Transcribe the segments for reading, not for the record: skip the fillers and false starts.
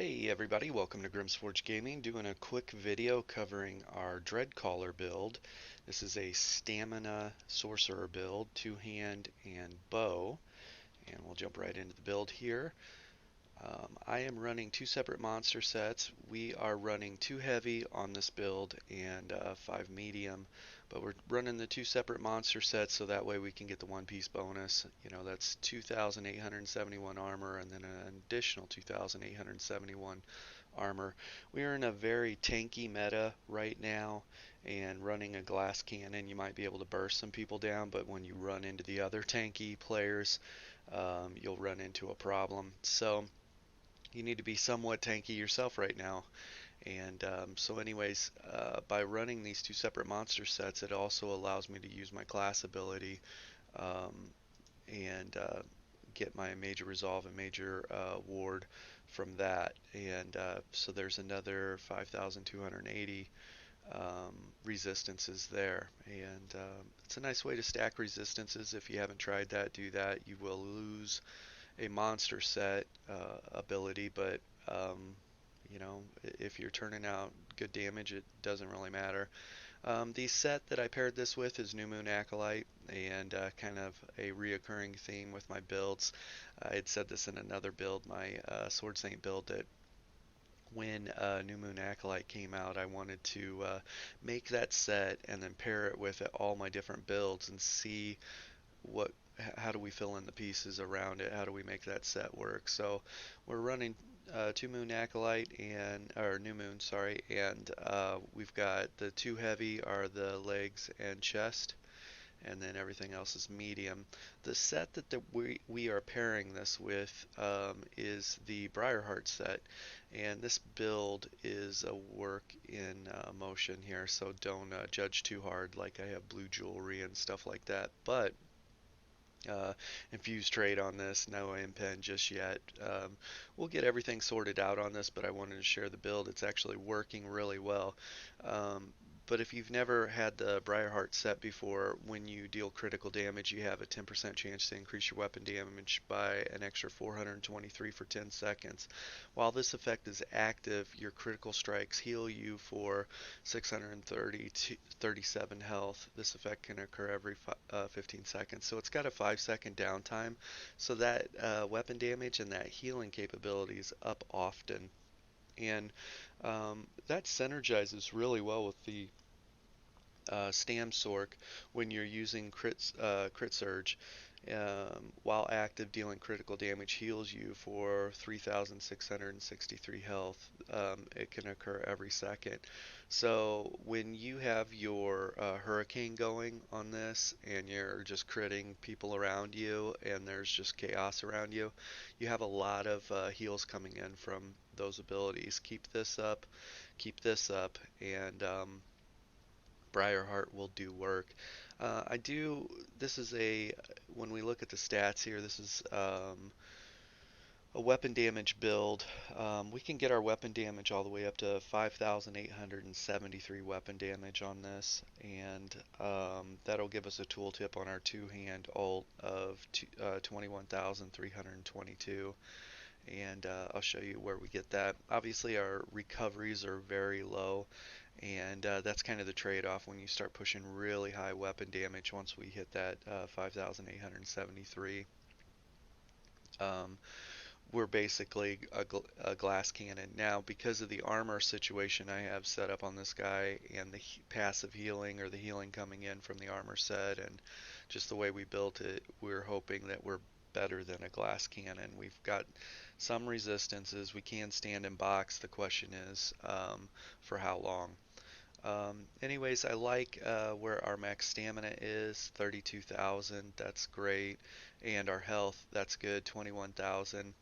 Hey everybody, welcome to Grimsforge Gaming, doing a quick video covering our Dreadcaller build. This is a stamina sorcerer build, two-hand and bow, and we'll jump right into the build here. I am running two separate monster sets. We are running two heavy on this build and five medium, but we're running the two separate monster sets so that way we can get the one piece bonus. You know, that's 2,871 armor and then an additional 2,871 armor. We are in a very tanky meta right now, and running a glass cannon, you might be able to burst some people down, but when you run into the other tanky players, you'll run into a problem. So you need to be somewhat tanky yourself right now. And by running these two separate monster sets, it also allows me to use my class ability um, and get my major resolve and major ward from that. And so there's another 5,280 resistances there. And it's a nice way to stack resistances. If you haven't tried that, do that. You will lose a monster set ability, but you know, if you're turning out good damage, it doesn't really matter. The set that I paired this with is New Moon Acolyte, and kind of a reoccurring theme with my builds. I had said this in another build, my Sword Saint build, that when New Moon Acolyte came out, I wanted to make that set and then pair it with all my different builds and see what how do we fill in the pieces around it? How do we make that set work? So we're running Two Moon Acolyte and or New Moon, sorry, and we've got the two heavy are the legs and chest, and then everything else is medium. The set that we are pairing this with is the Briarheart set, and this build is a work in motion here, so don't judge too hard. Like I have blue jewelry and stuff like that, but uh, infused trade on this, no impen just yet. We'll get everything sorted out on this, but I wanted to share the build. It's actually working really well. Um, but if you've never had the Briarheart set before, when you deal critical damage, you have a 10% chance to increase your weapon damage by an extra 423 for 10 seconds. While this effect is active, your critical strikes heal you for 630 to 37 health. This effect can occur every 15 seconds. So it's got a 5-second downtime. So that weapon damage and that healing capability is up often. And that synergizes really well with the Stam Sorc when you're using crit surge. While active, dealing critical damage heals you for 3,663 health. It can occur every second. So when you have your hurricane going on this and you're just critting people around you and there's just chaos around you, you have a lot of heals coming in from those abilities. Keep this up, and Briarheart will do work. I do. This is a when we look at the stats here. This is a weapon damage build. We can get our weapon damage all the way up to 5,873 weapon damage on this, and that'll give us a tooltip on our two-hand ult of 21,322. And I'll show you where we get that. Obviously, our recoveries are very low, and that's kind of the trade-off when you start pushing really high weapon damage once we hit that 5,873. Um, we're basically a glass cannon. Now, because of the armor situation I have set up on this guy and the passive healing or the healing coming in from the armor set and just the way we built it, we're hoping that we're better than a glass cannon. We've got some resistances. We can stand and box. The question is for how long. Anyways, I like where our max stamina is, 32,000. That's great. And our health, that's good, 21,000.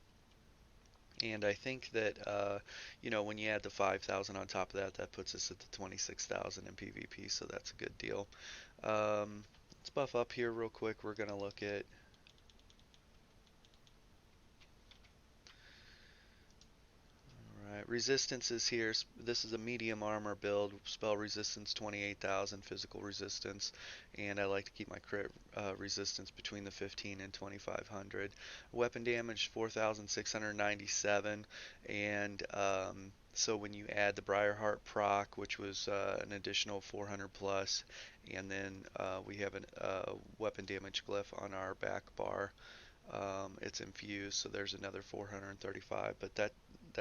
And I think that, you know, when you add the 5,000 on top of that, that puts us at the 26,000 in PvP, so that's a good deal. Let's buff up here real quick. We're going to look at Alright, Resistances here. This is a medium armor build. Spell resistance 28,000, physical resistance, and I like to keep my crit resistance between the 15 and 2,500. Weapon damage 4,697, and so when you add the Briarheart proc, which was an additional 400 plus, and then we have a weapon damage glyph on our back bar. It's infused, so there's another 435, but that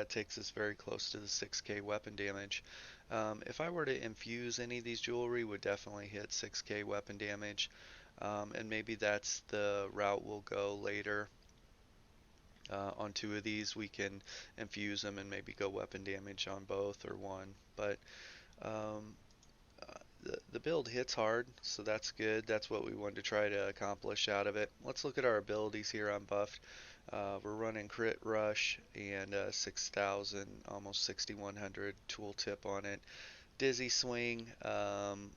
takes us very close to the 6k weapon damage. If I were to infuse any of these jewelry, would definitely hit 6k weapon damage, and maybe that's the route we'll go later. On two of these, we can infuse them and maybe go weapon damage on both or one. But um, the build hits hard, so that's good. That's what we wanted to try to accomplish out of it. Let's look at our abilities here on buffed. We're running crit rush and 6,000, almost 6,100 tooltip on it. Dizzy swing, an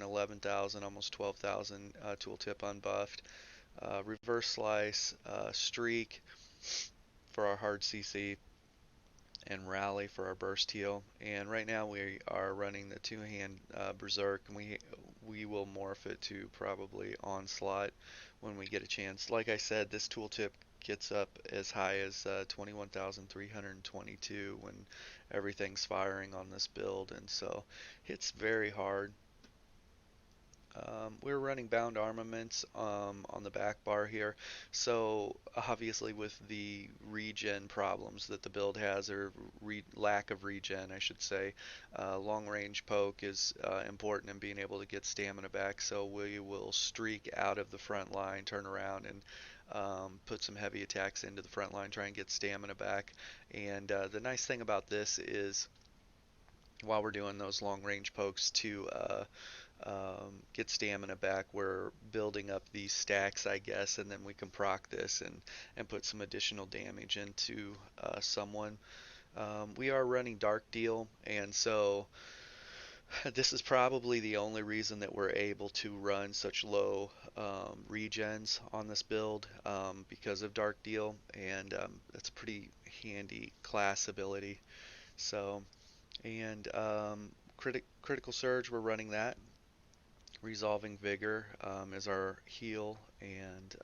11,000, almost 12,000 tooltip on buffed. Reverse slice, streak for our hard CC, and rally for our burst heal. And right now we are running the two-hand berserk, and we will morph it to probably onslaught when we get a chance. Like I said, this tooltip gets up as high as 21,322 when everything's firing on this build, and so hits very hard. We're running bound armaments on the back bar here, so obviously with the regen problems that the build has, or lack of regen I should say, long range poke is important in being able to get stamina back, so we will streak out of the front line, turn around, and put some heavy attacks into the front line, try and get stamina back. And the nice thing about this is while we're doing those long range pokes to get stamina back, we're building up these stacks, I guess, and then we can proc this and put some additional damage into someone. We are running Dark Deal, and so this is probably the only reason that we're able to run such low regens on this build, because of Dark Deal, and that's a pretty handy class ability. So, and Critical Surge, we're running that. Resolving Vigor is our heal, and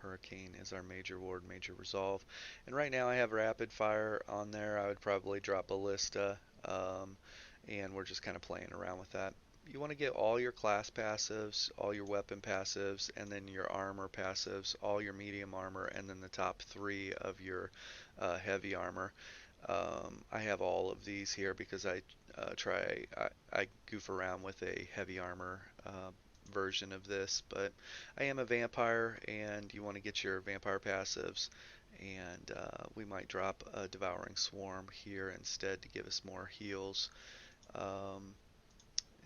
Hurricane is our major ward, major resolve. And right now I have Rapid Fire on there. I would probably drop Ballista, and we're just kind of playing around with that. You want to get all your class passives, all your weapon passives, and then your armor passives, all your medium armor, and then the top three of your heavy armor. I have all of these here because I goof around with a heavy armor version of this, but I am a vampire, and you want to get your vampire passives, and we might drop a Devouring Swarm here instead to give us more heals.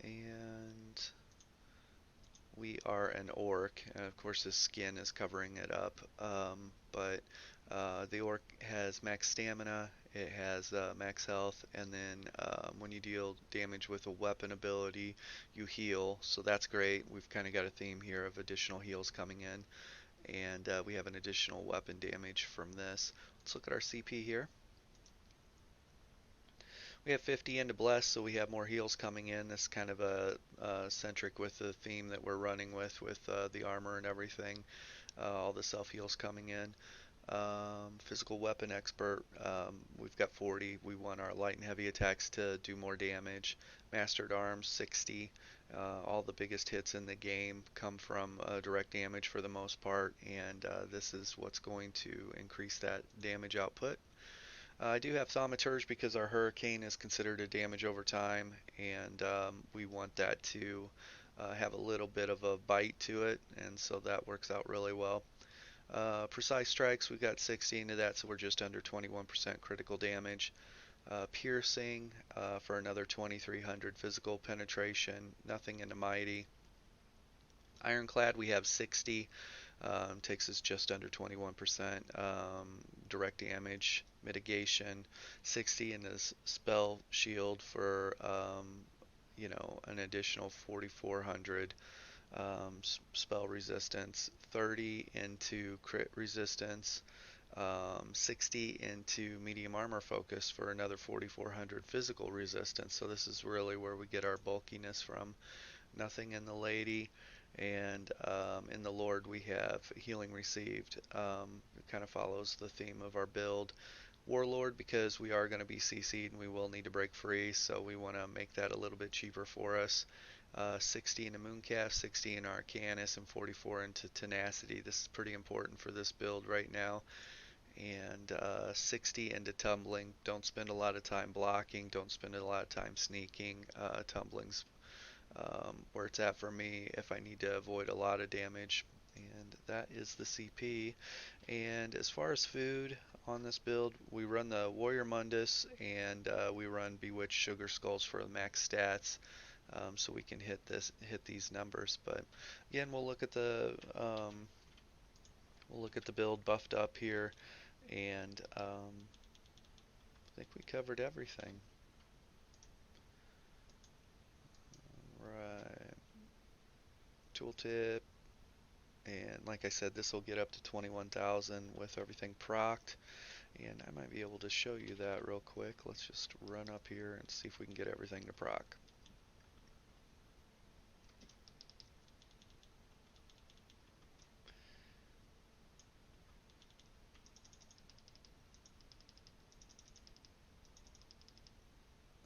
And we are an orc, and of course the skin is covering it up, but the orc has max stamina, it has max health, and then when you deal damage with a weapon ability, you heal, so that's great. We've kind of got a theme here of additional heals coming in, and we have an additional weapon damage from this. Let's look at our CP here. We have 50 into Bless, so we have more heals coming in. This is kind of a centric with the theme that we're running with the armor and everything. All the self heals coming in. Physical weapon expert, we've got 40. We want our light and heavy attacks to do more damage. Mastered arms 60. All the biggest hits in the game come from direct damage for the most part, and this is what's going to increase that damage output. I do have Thaumaturge because our Hurricane is considered a damage over time, and we want that to have a little bit of a bite to it, and so that works out really well. Precise Strikes, we've got 60 into that, so we're just under 21% critical damage. Piercing for another 2,300 physical penetration, nothing into Mighty. Ironclad, we have 60. Takes us just under 21%. Direct damage, mitigation, 60 in this spell shield for an additional 4,400 spell resistance, 30 into crit resistance, 60 into medium armor focus for another 4400 physical resistance. So this is really where we get our bulkiness from. Nothing in the lady, and in the Lord we have healing received. It kind of follows the theme of our build. Warlord, because we are going to be CC'd and we will need to break free, so we want to make that a little bit cheaper for us. 60 into Mooncalf, 60 into Arcanus, and 44 into Tenacity. This is pretty important for this build right now. And 60 into Tumbling. Don't spend a lot of time blocking, don't spend a lot of time sneaking. Tumbling's where it's at for me if I need to avoid a lot of damage. And that is the CP. And as far as food on this build, we run the Warrior Mundus and we run Bewitched Sugar Skulls for the max stats, so we can hit these numbers. But again, we'll look at the build buffed up here, and I think we covered everything. Right, tooltip, and like I said, this will get up to 21,000 with everything procced. And I might be able to show you that real quick. Let's just run up here and see if we can get everything to proc.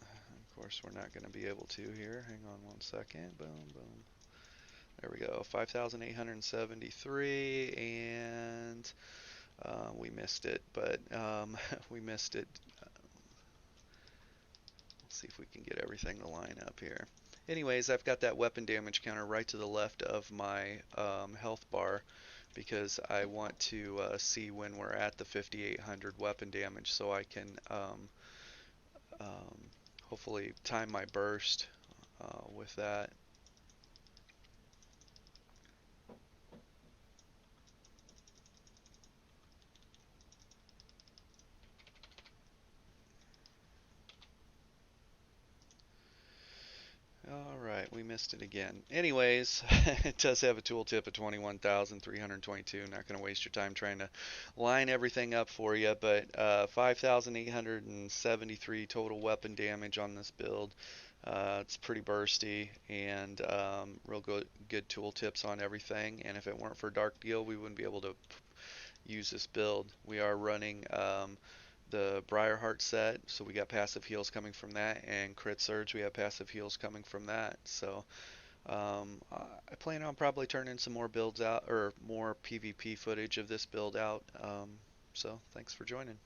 Of course, we're not going to be able to here. Hang on one second. Boom, boom. There we go. 5,873, and we missed it, but we missed it. Let's see if we can get everything to line up here. Anyways, I've got that weapon damage counter right to the left of my health bar because I want to see when we're at the 5,800 weapon damage so I can um, hopefully time my burst with that. Alright, we missed it again. Anyways, it does have a tooltip of 21,322. Not going to waste your time trying to line everything up for you, but 5,873 total weapon damage on this build. It's pretty bursty, and real good tooltips on everything. And if it weren't for Dark Deal, we wouldn't be able to use this build. We are running the Briarheart set, so we got passive heals coming from that, and Crit Surge, we have passive heals coming from that. So I plan on probably turning some more builds out, or more PvP footage of this build out. So thanks for joining.